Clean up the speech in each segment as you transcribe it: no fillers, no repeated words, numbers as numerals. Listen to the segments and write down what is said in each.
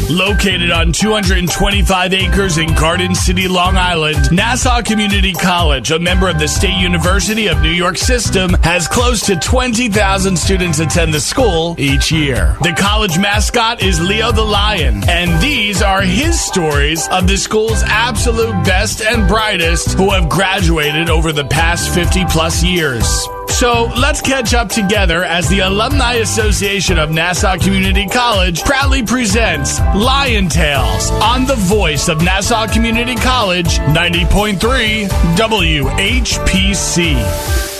Located on 225 acres in Garden City, Long Island, Nassau Community College, a member of the State University of New York system, has close to 20,000 students attend the school each year. The college mascot is Leo the Lion, and these are his stories of the school's absolute best and brightest who have graduated over the past 50-plus years. So let's catch up together as the Alumni Association of Nassau Community College proudly presents Lion Tales on the voice of Nassau Community College, 90.3 WHPC.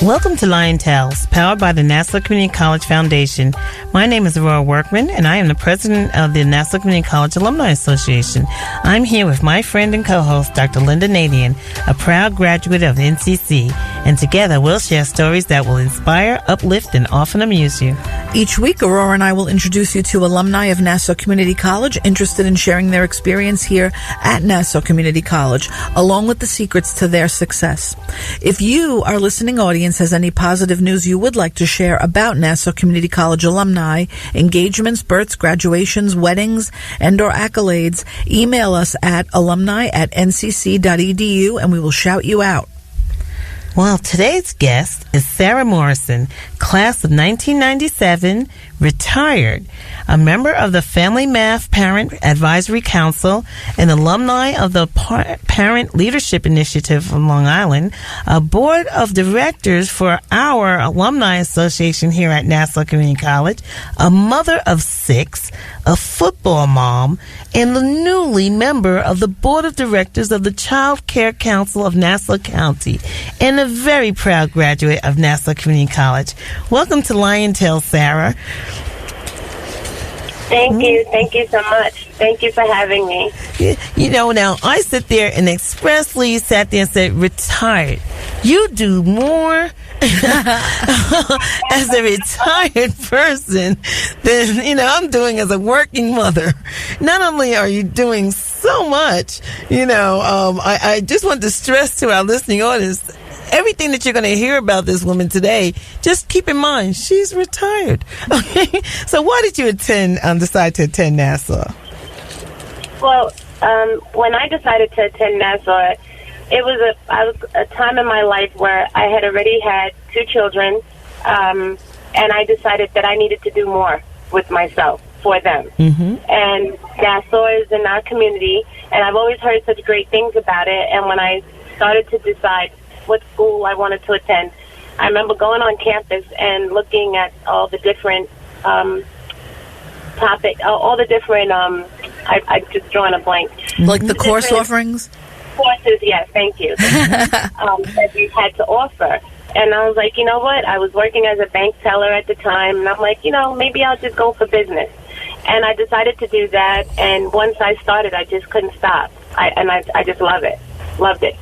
Welcome to Lion Tales, powered by the Nassau Community College Foundation. My name is Aurora Workman, and I am the president of the Nassau Community College Alumni Association. I'm here with my friend and co-host, Dr. Linda Nadian, a proud graduate of NCC, and together we'll share stories that will inspire, uplift, and often amuse you. Each week, Aurora and I will introduce you to alumni of Nassau Community College interested in sharing their experience here at Nassau Community College, along with the secrets to their success. If you, our listening audience, has any positive news you would like to share about Nassau Community College alumni, engagements, births, graduations, weddings, and/or accolades, email us at alumni@ncc.edu and we will shout you out. Well, today's guest is Sara Morrison, class of 1997, retired, a member of the Family Math Parent Advisory Council, an alumni of the Parent Leadership Initiative from Long Island, a board of directors for our Alumni Association here at Nassau Community College, a mother of 6, a football mom, and the newly member of the board of directors of the Child Care Council of Nassau County, and a very proud graduate of Nassau Community College. Welcome to Lion Tales, Sara. Thank you. Thank you so much. Thank you for having me. You know, now, I sit there and expressly sat there and said, retired. You do more as a retired person than, I'm doing as a working mother. Not only are you doing so much, I just want to stress to our listening audience, everything that you're going to hear about this woman today, just keep in mind, she's retired. Okay? So why did you decide to attend Nassau? Well, when I decided to attend Nassau, it was a time in my life where I had already had 2 children, and I decided that I needed to do more with myself for them. Mm-hmm. And Nassau is in our community, and I've always heard such great things about it. And when I started to decide what school I wanted to attend, I remember going on campus and looking at all the different I just drawing a blank. Like the course offerings? Courses, yes, thank you. That we had to offer. And I was like, you know what? I was working as a bank teller at the time, and I'm like, maybe I'll just go for business. And I decided to do that, and once I started, I just couldn't stop. I just love it. Loved it.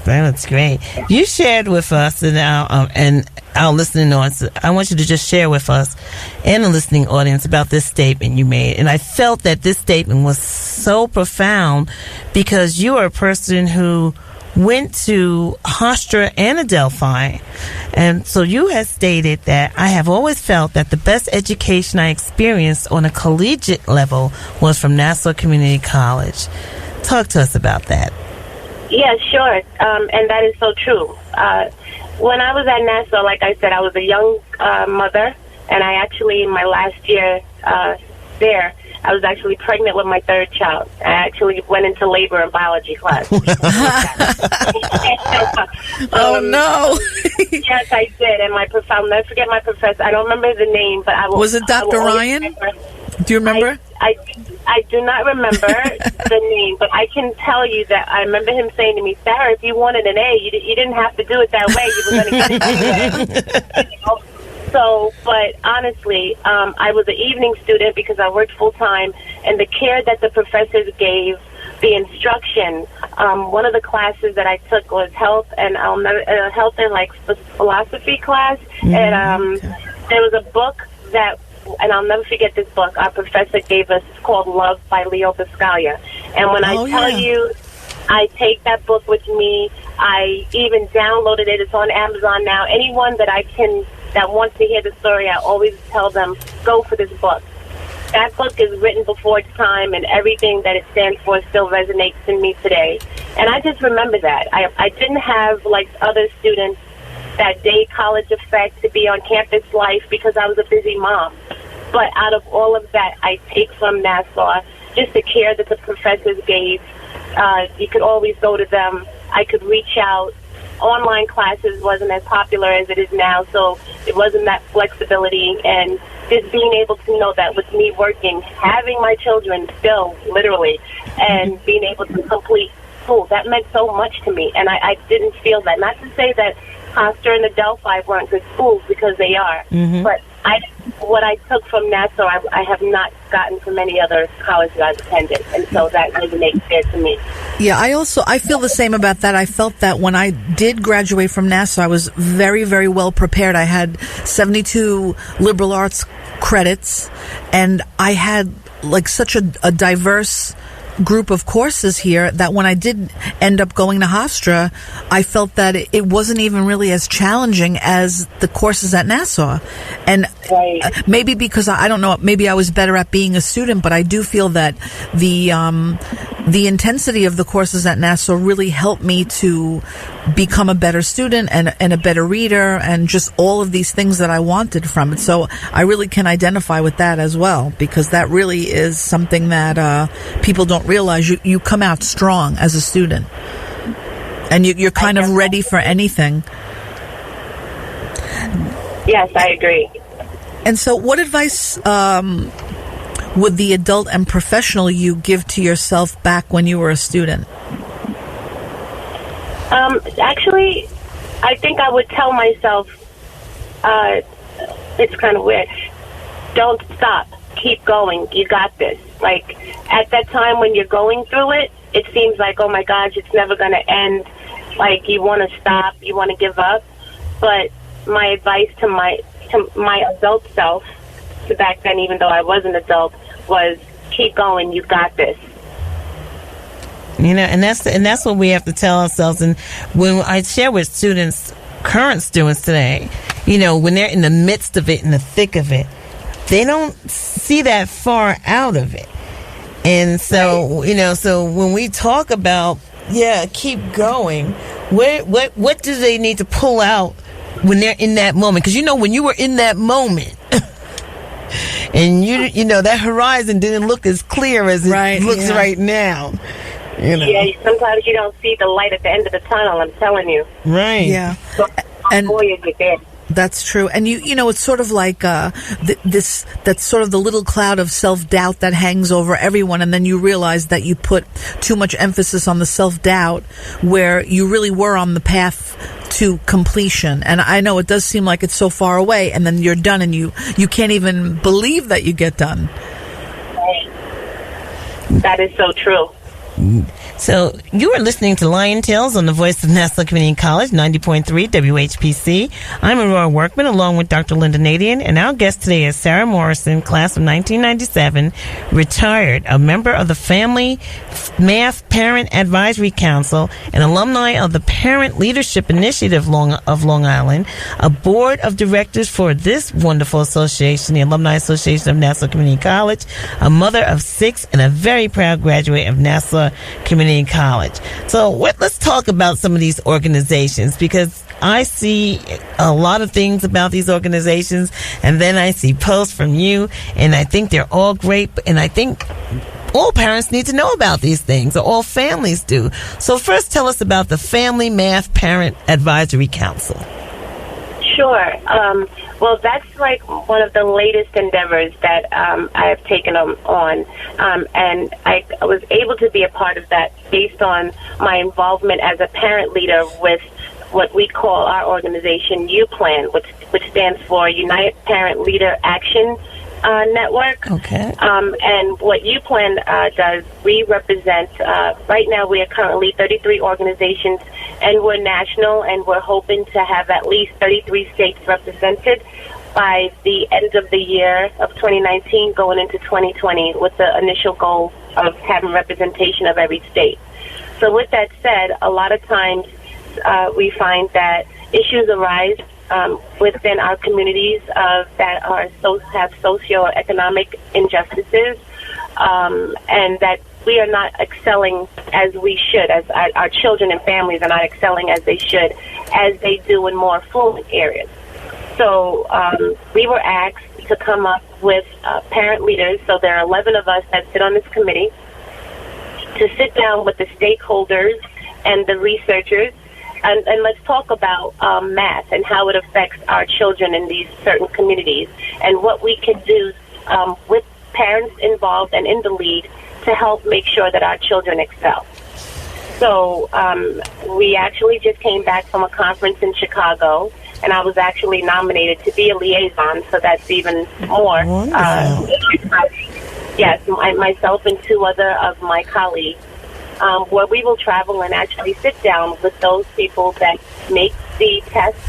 That's great. You shared with us and our listening audience. I want you to just share with us and the listening audience about this statement you made. And I felt that this statement was so profound because you are a person who went to Hofstra and Adelphi. And so you had stated that I have always felt that the best education I experienced on a collegiate level was from Nassau Community College. Talk to us about that. Yeah, sure. And that is so true. When I was at Nassau, like I said, I was a young mother, and I actually, in my last year there, I was actually pregnant with my 3rd child. I actually went into labor in biology class. Oh, no. Yes, I did. And I'll never forget my professor. I don't remember the name, but I will. Was it Dr. Ryan? Do you remember? I do not remember the name, but I can tell you that I remember him saying to me, Sarah, if you wanted an A, you didn't have to do it that way. You were going to get it anyway. So, but honestly, I was an evening student because I worked full-time, and the care that the professors gave, the instruction, one of the classes that I took was health and philosophy class, and there was a book that, and I'll never forget this book, our professor gave us. It's called Love by Leo Biscaglia. And when I tell you, I take that book with me. I even downloaded it. It's on Amazon now. Anyone that wants to hear the story, I always tell them, go for this book. that book is written before its time, and everything that it stands for still resonates in me today. And I just remember that. I didn't have, like other students, that day college effect to be on campus life because I was a busy mom. But out of all of that, I take from Nassau just the care that the professors gave. You could always go to them. I could reach out. Online classes wasn't as popular as it is now, so it wasn't that flexibility. And just being able to know that with me working, having my children still, literally, and being able to complete school, that meant so much to me. And I didn't feel that. Not to say that Hofstra and the Delphi weren't good schools, because they are. But what I took from Nassau, I have not gotten from any other colleges I've attended, and so that resonates there to me. Yeah, I feel the same about that. I felt that when I did graduate from Nassau, I was very, very well prepared. I had 72 liberal arts credits, and I had like such a diverse group of courses here that when I did end up going to Hofstra, I felt that it wasn't even really as challenging as the courses at Nassau. And maybe because I don't know, maybe I was better at being a student, but I do feel that the intensity of the courses at Nassau really helped me to become a better student and a better reader, and just all of these things that I wanted from it. So I really can identify with that as well, because that really is something that people don't realize. You come out strong as a student, and you're kind of ready for anything. Yes, I agree. And so what advice would the adult and professional you give to yourself back when you were a student? Actually, I think I would tell myself, it's kind of weird, don't stop, keep going, you got this. Like, at that time when you're going through it, it seems like, oh my gosh, it's never going to end. Like, you want to stop, you want to give up. But my advice to my adult self, to back then, even though I was an adult, was keep going, you got this. You know, and that's what we have to tell ourselves. And when I share with students, current students today, you know, when they're in the midst of it, in the thick of it, they don't see that far out of it. And so, you know, so when we talk about, keep going, what do they need to pull out when they're in that moment? Because, you know, when you were in that moment, and you know, that horizon didn't look as clear as it looks right now. You know. Yeah, sometimes you don't see the light at the end of the tunnel, I'm telling you. Right. Yeah. So, and before you get there. That's true. And you know, it's sort of like that's sort of the little cloud of self-doubt that hangs over everyone, and then you realize that you put too much emphasis on the self-doubt where you really were on the path to completion. And I know it does seem like it's so far away, and then you're done, and you can't even believe that you get done. That is so true. So you are listening to Lion Tales on the Voice of Nassau Community College, 90.3 WHPC. I'm Aurora Workman, along with Dr. Linda Nadian, and our guest today is Sara Morrison, class of 1997, retired, a member of the Family Math Parent Advisory Council, an alumni of the Parent Leadership Initiative of Long Island, a board of directors for this wonderful association, the Alumni Association of Nassau Community College, a mother of 6, and a very proud graduate of Nassau Community College. So let's talk about some of these organizations, because I see a lot of things about these organizations, and then I see posts from you, and I think they're all great, and I think all parents need to know about these things, or all families do. So first, tell us about the Family Math Parent Advisory Council. Sure. Well, that's like one of the latest endeavors that I have taken on, and I was able to be a part of that based on my involvement as a parent leader with what we call our organization UPlan, which stands for United Parent Leader Action Network. Okay. And what UPlan does, we represent, right now we are currently 33 organizations, and we're national, and we're hoping to have at least 33 states represented by the end of the year of 2019 going into 2020, with the initial goal of having representation of every state. So with that said, a lot of times we find that issues arise within our communities that have socioeconomic injustices, and that we are not excelling as we should, as our children and families are not excelling as they should, as they do in more affluent areas. So we were asked to come up with parent leaders. So there are 11 of us that sit on this committee to sit down with the stakeholders and the researchers, and let's talk about math and how it affects our children in these certain communities, and what we can do with parents involved and in the lead to help make sure that our children excel. So we actually just came back from a conference in Chicago, and I was actually nominated to be a liaison, so that's even more. Yes, myself and two other of my colleagues, where we will travel and actually sit down with those people that make the tests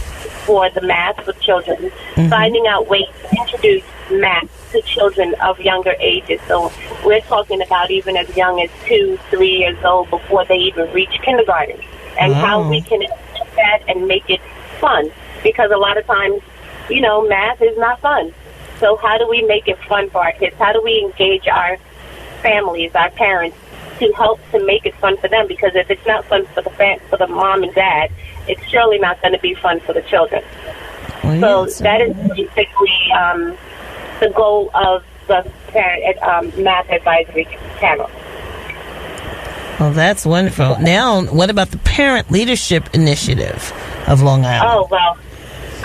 for the math with children, finding out ways to introduce math to children of younger ages. So we're talking about even as young as 2, 3 years old before they even reach kindergarten, and how we can accept that and make it fun. Because a lot of times, math is not fun. So how do we make it fun for our kids? How do we engage our families, our parents, to help to make it fun for them? Because if it's not fun for the mom and dad, it's surely not going to be fun for the children. So that is basically the goal of the parent math advisory panel. Well, that's wonderful. Now, what about the Parent Leadership Initiative of Long Island? Oh, well,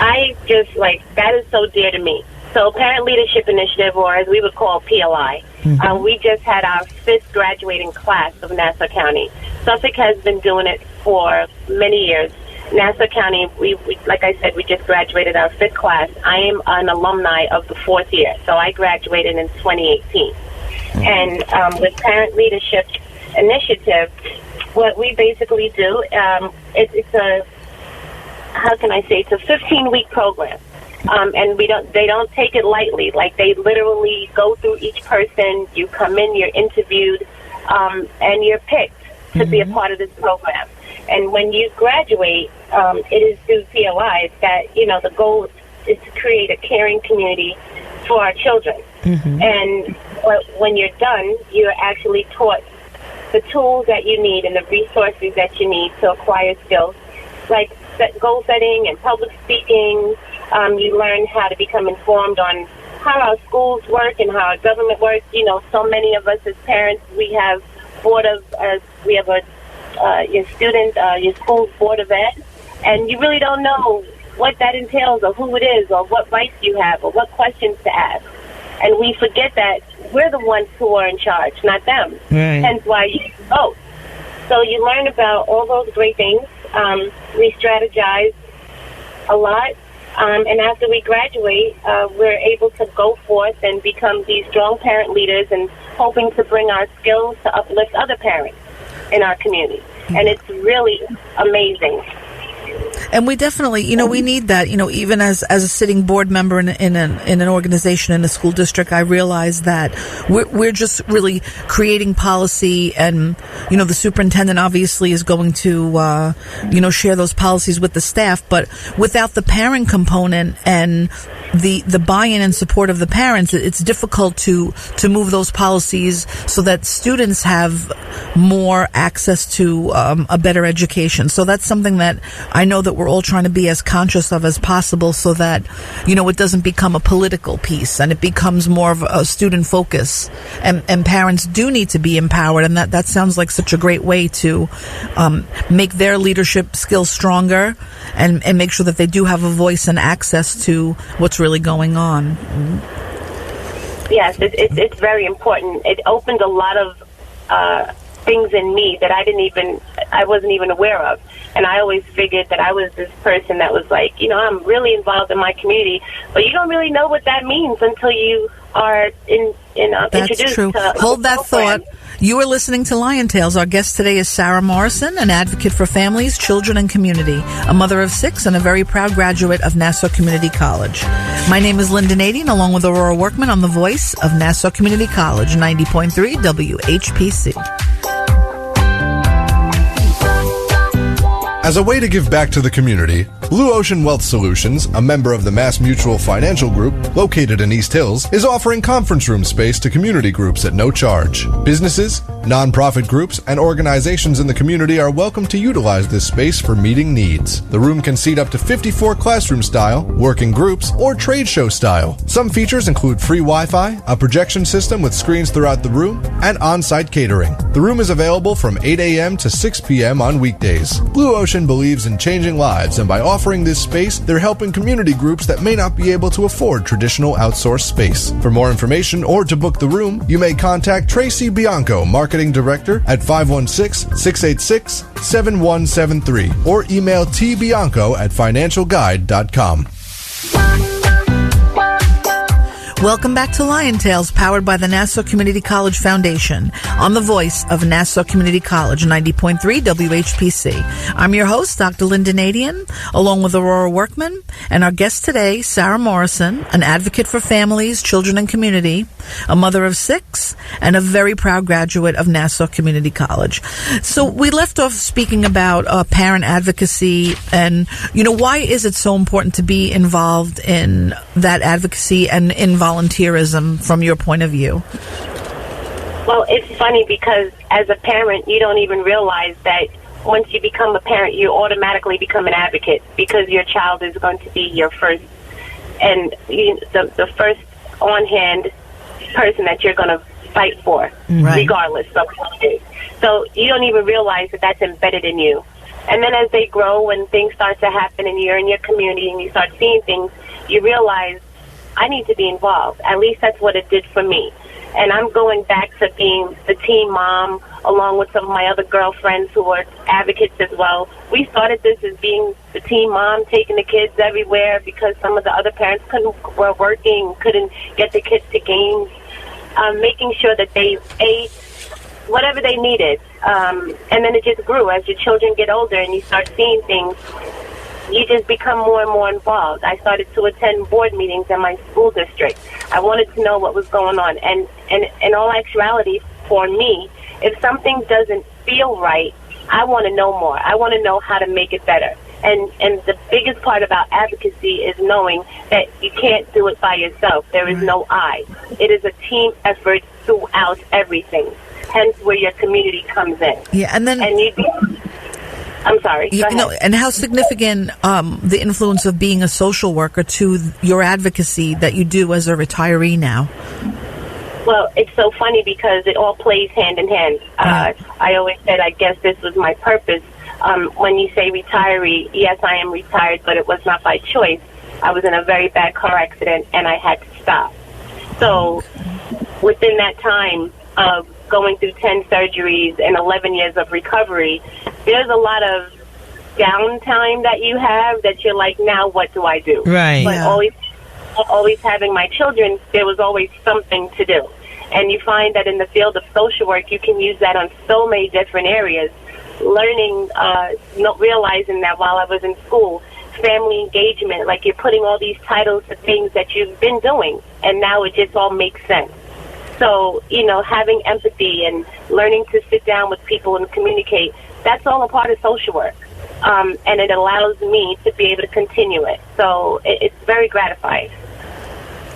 I just, that is so dear to me. So Parent Leadership Initiative, or as we would call PLI, we just had our 5th graduating class of Nassau County. Suffolk has been doing it for many years. Nassau County, we like I said, we just graduated our 5th class. I am an alumni of the 4th year, so I graduated in 2018. And with Parent Leadership Initiative, what we basically do, it's a, how can I say, it's a 15-week program. And they don't take it lightly. They literally go through each person. You come in, you're interviewed, and you're picked to be a part of this program. And when you graduate, it is through PLI that, the goal is to create a caring community for our children. And when you're done, you're actually taught the tools that you need and the resources that you need to acquire skills, like goal setting and public speaking. You learn how to become informed on how our schools work and how our government works. So many of us as parents, we have your school's board of ed, and you really don't know what that entails or who it is or what rights you have or what questions to ask. And we forget that we're the ones who are in charge, not them. Right. Hence why you vote. So you learn about all those great things. We strategize a lot. And after we graduate, we're able to go forth and become these strong parent leaders and hoping to bring our skills to uplift other parents in our community. And it's really amazing. And we definitely, we need that. Even as a sitting board member in an organization in a school district, I realize that we're just really creating policy, and the superintendent obviously is going to share those policies with the staff. But without the parent component and the buy-in and support of the parents, it's difficult to move those policies so that students have more access to a better education. So that's something that I know that we're all trying to be as conscious of as possible, so that it doesn't become a political piece and it becomes more of a student focus. And parents do need to be empowered, and that sounds like such a great way to make their leadership skills stronger and make sure that they do have a voice and access to what's really going on. Yes, it's very important. It opened a lot of things in me that I wasn't even aware of. And I always figured that I was this person that was I'm really involved in my community, but you don't really know what that means until you are That's introduced true. to Hold that thought. You are listening to Lion Tales. Our guest today is Sara Morrison, an advocate for families, children, and community, a mother of 6, and a very proud graduate of Nassau Community College. My name is Linda Nadine, along with Aurora Workman, on the voice of Nassau Community College, 90.3 WHPC. As a way to give back to the community, Blue Ocean Wealth Solutions, a member of the Mass Mutual Financial Group, located in East Hills, is offering conference room space to community groups at no charge. Businesses, nonprofit groups, and organizations in the community are welcome to utilize this space for meeting needs. The room can seat up to 54 classroom style, working groups, or trade show style. Some features include free Wi-Fi, a projection system with screens throughout the room, and on-site catering. The room is available from 8 a.m. to 6 p.m. on weekdays. Blue Ocean believes in changing lives, and by offering this space, they're helping community groups that may not be able to afford traditional outsourced space. For more information or to book the room, you may contact Tracy Bianco, Marketing Director, at 516-686-7173 or email tbianco@financialguide.com. Welcome back to Lion Tales, powered by the Nassau Community College Foundation, on the voice of Nassau Community College, 90.3 WHPC. I'm your host, Dr. Linda Nadian, along with Aurora Workman, and our guest today, Sara Morrison, an advocate for families, children, and community, a mother of 6, and a very proud graduate of Nassau Community College. So we left off speaking about parent advocacy, and, why is it so important to be involved in that advocacy and in volunteerism from your point of view? Well, it's funny because as a parent, you don't even realize that once you become a parent, you automatically become an advocate because your child is going to be your first and the first on-hand person that you're going to fight for, regardless of what it is. So you don't even realize that that's embedded in you. And then as they grow and things start to happen and you're in your community and you start seeing things, you realize, I need to be involved. At least that's what it did for me. And I'm going back to being the teen mom, along with some of my other girlfriends who are advocates as well. We started this as being the teen mom, taking the kids everywhere because some of the other parents were working, couldn't get the kids to games, making sure that they ate whatever they needed. And then it just grew. As your children get older and you start seeing things, you just become more and more involved. I started to attend board meetings in my school district. I wanted to know what was going on. And in all actuality, for me, if something doesn't feel right, I want to know more. I want to know how to make it better. And the biggest part about advocacy is knowing that you can't do it by yourself. There is no I. It is a team effort throughout everything. Hence where your community comes in. Yeah, and then... I'm sorry. Go ahead. And how significant the influence of being a social worker to your advocacy that you do as a retiree now? Well, it's so funny because it all plays hand in hand. I always said, I guess this was my purpose. When you say retiree, yes, I am retired, but it was not by choice. I was in a very bad car accident, and I had to stop. So within that time of going through 10 surgeries and 11 years of recovery, there's a lot of downtime that you have that you're like, now what do I do? Right. But always having my children, there was always something to do. And you find that in the field of social work, you can use that on so many different areas. Learning, not realizing that while I was in school, family engagement, like you're putting all these titles to things that you've been doing, and now it just all makes sense. So, having empathy and learning to sit down with people and communicate, that's all a part of social work. And it allows me to be able to continue it. So it's very gratifying.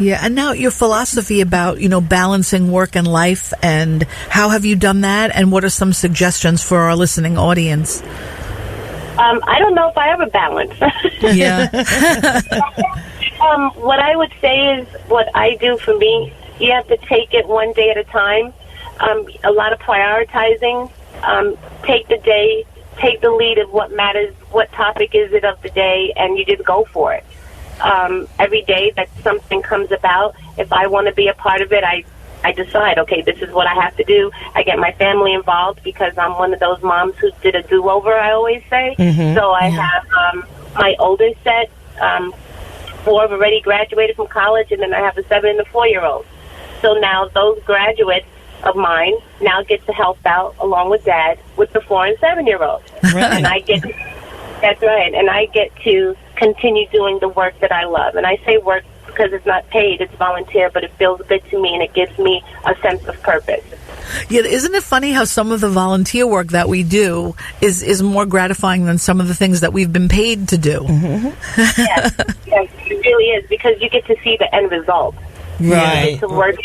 Yeah, and now your philosophy about, balancing work and life, and how have you done that, and what are some suggestions for our listening audience? I don't know if I ever balance. Yeah. What I would say is what I do for me, you have to take it one day at a time. A lot of prioritizing. Take the day, take the lead of what matters, what topic is it of the day, and you just go for it. Every day that something comes about, if I want to be a part of it, I decide, okay, this is what I have to do. I get my family involved because I'm one of those moms who did a do-over, I always say. Mm-hmm. So I have my older set, 4 have already graduated from college, and then I have a 7 and a 4-year-old. So now those graduates of mine now get to help out along with Dad with the 4 and 7-year-olds. Right. And that's right. And I get to continue doing the work that I love. And I say work because it's not paid, it's volunteer, but it feels good to me and it gives me a sense of purpose. Yeah, isn't it funny how some of the volunteer work that we do is more gratifying than some of the things that we've been paid to do? Yes, it really is, because you get to see the end result. Right. You get to work.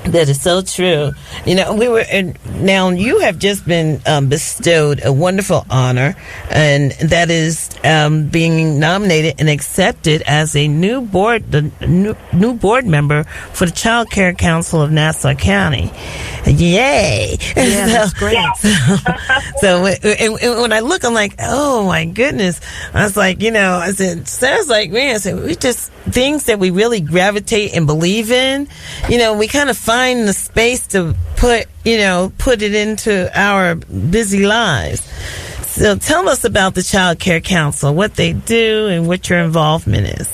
That is so true. Now you have just been bestowed a wonderful honor, and that is being nominated and accepted as a new board member for the Child Care Council of Nassau County. Yay! Yeah, that's great. So when I look, I'm like, oh my goodness! I was like, I said, Sarah's like, man, I said, we just things that we really gravitate and believe in. We kind of find the space to put it into our busy lives. So tell us about the Child Care Council, what they do and what your involvement is.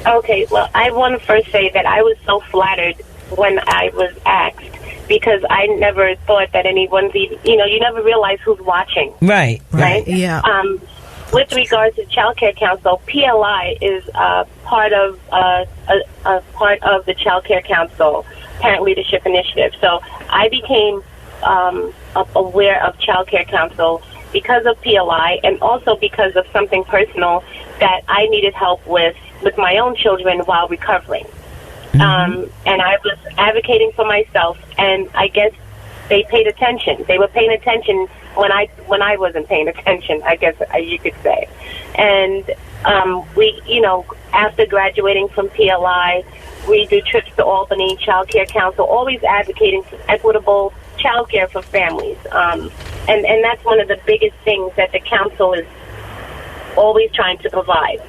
Okay, well, I want to first say that I was so flattered when I was asked, because I never thought that anyone's even, you never realize who's watching. Right. Yeah. With regards to Child Care Council, PLI is part of the Child Care Council Parent Leadership Initiative. So I became aware of Child Care Council because of PLI, and also because of something personal that I needed help with my own children while recovering. And I was advocating for myself, and I guess they paid attention. They were paying attention when I wasn't paying attention, I guess you could say. And we, after graduating from PLI, we do trips to Albany, Child Care Council, always advocating for equitable child care for families. And that's one of the biggest things that the council is always trying to provide.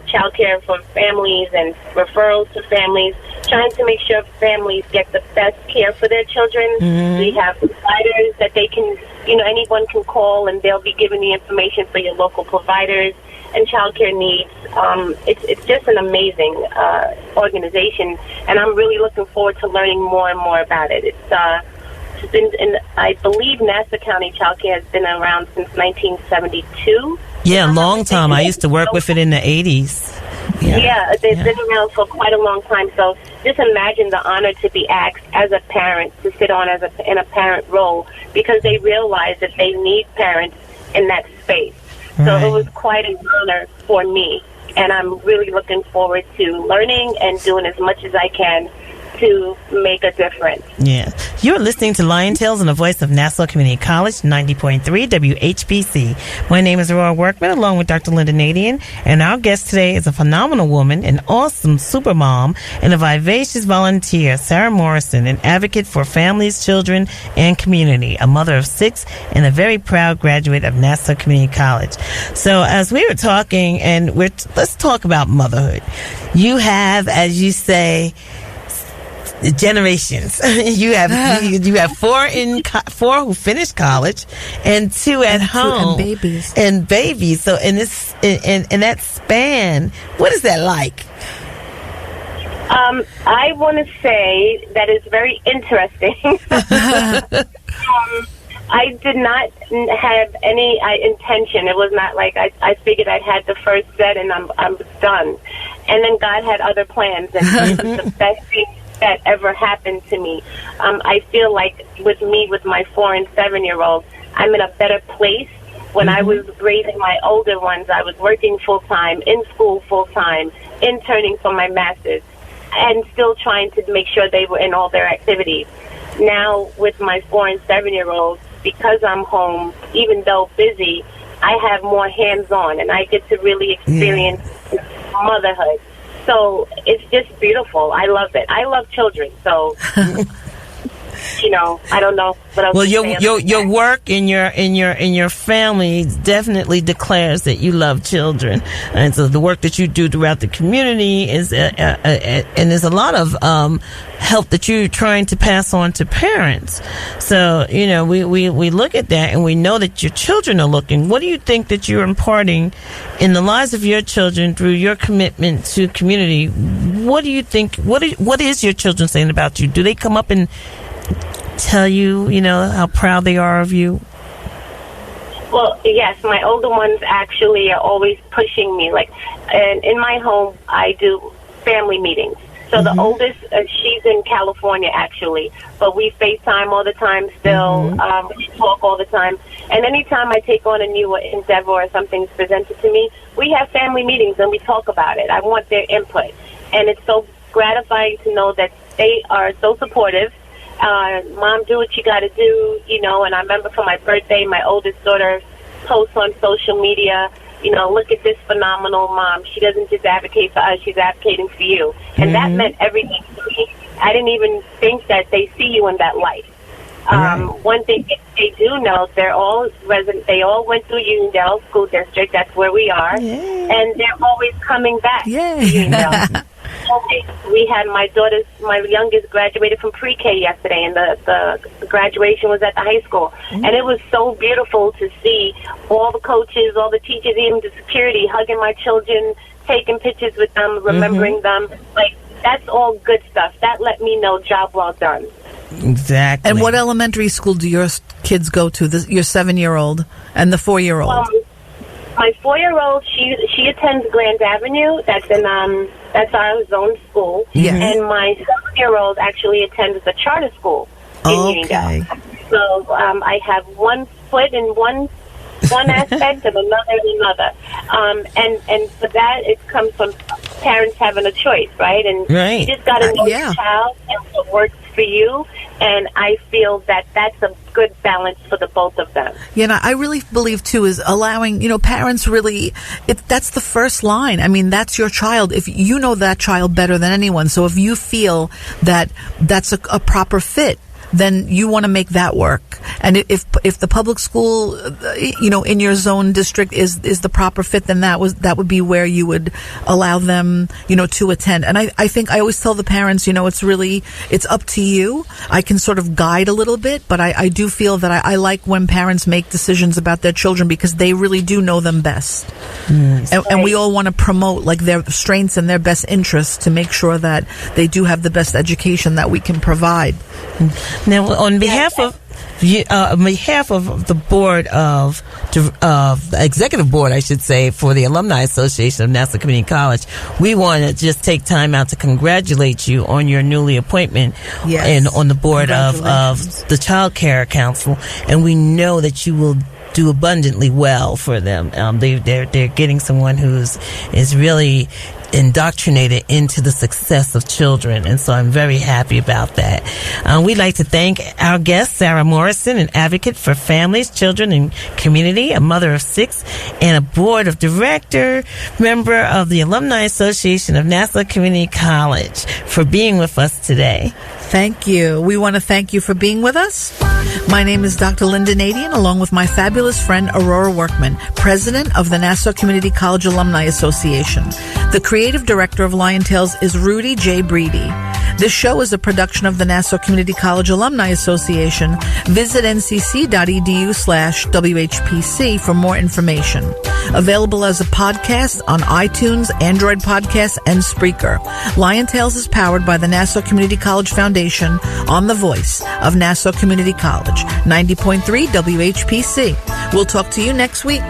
Child care for families and referrals to families, trying to make sure families get the best care for their children. We have providers that they can, anyone can call, and they'll be given the information for your local providers and child care needs. It's just an amazing organization, and I'm really looking forward to learning more and more about it. It's been, I believe Nassau County Child Care has been around since 1972. Yeah, a long time. I used to work with it in the 80s. Yeah, they've been around for quite a long time. So just imagine the honor to be asked as a parent to sit on in a parent role, because they realize that they need parents in that space. So Right. it was quite an honor for me, and I'm really looking forward to learning and doing as much as I can to make a difference. Yeah. You're listening to Lion Tales on the voice of Nassau Community College, 90.3 WHPC. My name is Aurora Workman, along with Dr. Linda Nadian, and our guest today is a phenomenal woman, an awesome super mom, and a vivacious volunteer, Sara Morrison, an advocate for families, children, and community, a mother of 6, and a very proud graduate of Nassau Community College. So as we were talking, and let's talk about motherhood. You have, as you say, generations. You have 4 who finished college, and 2 at home, and babies. So in this in that span, what is that like? I want to say that it's very interesting. I did not have any intention. It was not like I figured I'd had the first set and I'm done. And then God had other plans, and this is the best thing that ever happened to me. I feel like with my 4 and 7-year-olds, I'm in a better place. When I was raising my older ones, I was working full-time, in school full-time, interning for my master's, and still trying to make sure they were in all their activities. Now, with my 4 and 7-year-olds, because I'm home, even though busy, I have more hands-on, and I get to really experience motherhood. So it's just beautiful. I love it. I love children. So, I don't know what else. Well, your work in your family definitely declares that you love children, and so the work that you do throughout the community is, and there's a lot of help that you're trying to pass on to parents. So we look at that and we know that your children are looking. What do you think that you're imparting in the lives of your children through your commitment to community? What do you think? What is your children saying about you? Do they come up and tell you, how proud they are of you? Well, yes, my older ones actually are always pushing me. Like, and in my home, I do family meetings. So the oldest, she's in California, actually. But we FaceTime all the time still. We talk all the time. And anytime I take on a new endeavor or something's presented to me, we have family meetings and we talk about it. I want their input. And it's so gratifying to know that they are so supportive. Mom, do what you got to do, you know. And I remember for my birthday, my oldest daughter posts on social media, you know, look at this phenomenal mom. She doesn't just advocate for us, she's advocating for you. And that meant everything to me. I didn't even think that they see you in that light. One thing they do know, they're all resident. They all went through Uniondale School District. That's where we are. And they're always coming back to Uniondale. We had my youngest graduated from pre-K yesterday, and the graduation was at the high school. And it was so beautiful to see all the coaches, all the teachers, even the security, hugging my children, taking pictures with them, remembering them. Like, that's all good stuff. That let me know job well done. Exactly. And what elementary school do your kids go to, your 7-year-old and the 4-year-old? My 4-year-old, she attends Grand Avenue. That's in that's our zone school. And my 7-year-old actually attends the charter school in Uniondale. So I have one foot in one aspect and another in another. And for that, it comes from parents having a choice, right? And you just got to know your child and what works for you. And I feel that that's a good balance for the both of them. Yeah, and I really believe, too, is allowing, parents really, that's the first line. I mean, that's your child. If you know that child better than anyone, so if you feel that that's a proper fit, then you want to make that work. And if the public school, in your zone district is the proper fit, then that would be where you would allow them, to attend. And I think I always tell the parents, it's up to you. I can sort of guide a little bit, but I do feel that I like when parents make decisions about their children because they really do know them best. And we all want to promote like their strengths and their best interests to make sure that they do have the best education that we can provide. Now, on behalf of the board of the executive board, I should say, for the Alumni Association of Nassau Community College, we want to just take time out to congratulate you on your newly appointment and on the board of the Child Care Council, and we know that you will do abundantly well for them. They're getting someone who's really indoctrinated into the success of children, and so I'm very happy about that. We'd like to thank our guest, Sara Morrison, an advocate for families, children, and community, a mother of 6, and a board of director, member of the Alumni Association of Nassau Community College, for being with us today. Thank you. We want to thank you for being with us. My name is Dr. Linda Nadian, along with my fabulous friend Aurora Workman, president of the Nassau Community College Alumni Association. The creative director of Lion Tales is Rudy J. Breedy. This show is a production of the Nassau Community College Alumni Association. Visit ncc.edu/WHPC for more information. Available as a podcast on iTunes, Android Podcasts, and Spreaker. Lion Tales is powered by the Nassau Community College Foundation on the voice of Nassau Community College, 90.3 WHPC. We'll talk to you next week.